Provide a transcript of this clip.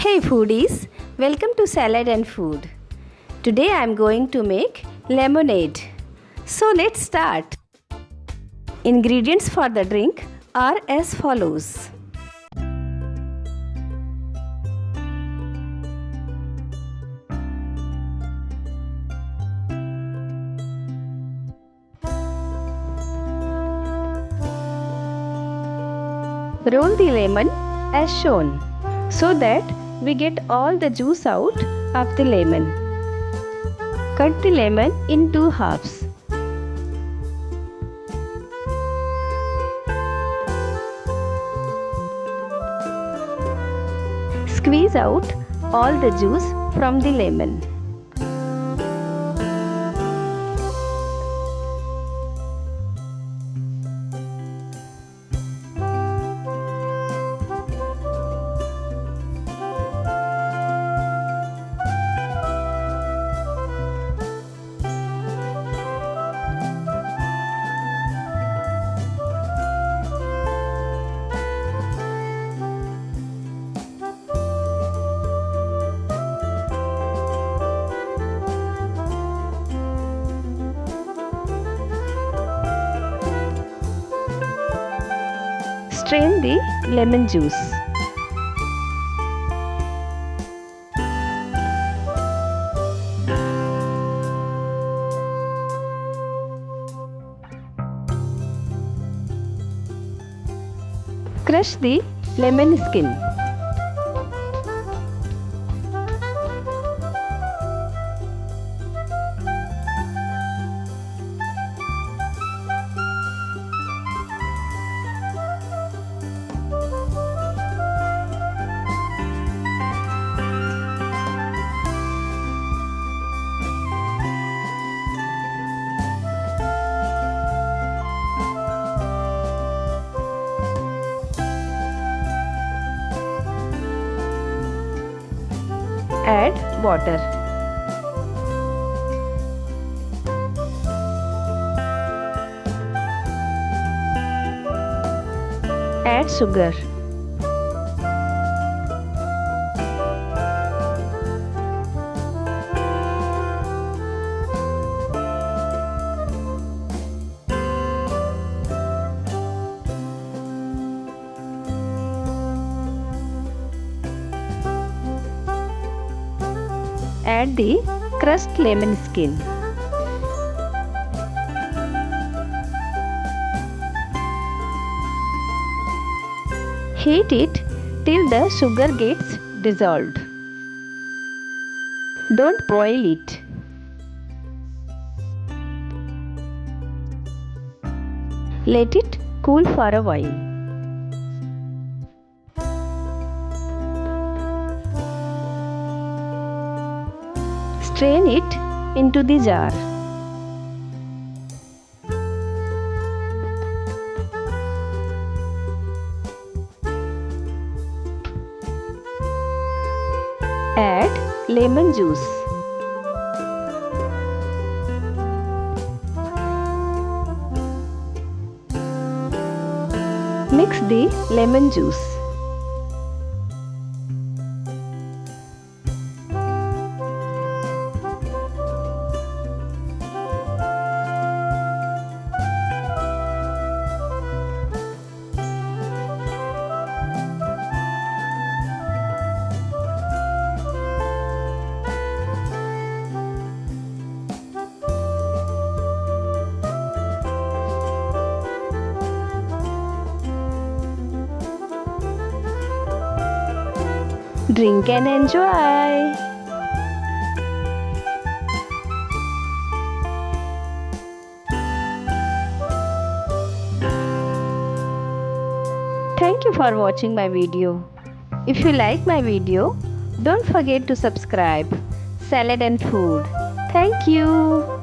Hey foodies, welcome to Salad and Food. Today I am going to make lemonade. So let's start. Ingredients for the drink are as follows. Roll the lemon as shown so that we get all the juice out of the lemon. Cut the lemon in two halves. Squeeze out all the juice from the lemon. Strain the lemon juice. Crush the lemon skin. Add water. Add sugar. Add the crushed lemon skin. Heat it till the sugar gets dissolved. Don't boil it. Let it cool for a while. Strain it into the jar. Add lemon juice. Mix the lemon juice. Drink and enjoy. Thank you for watching my video. If you like my video, don't forget to subscribe. Salad and Food. Thank you.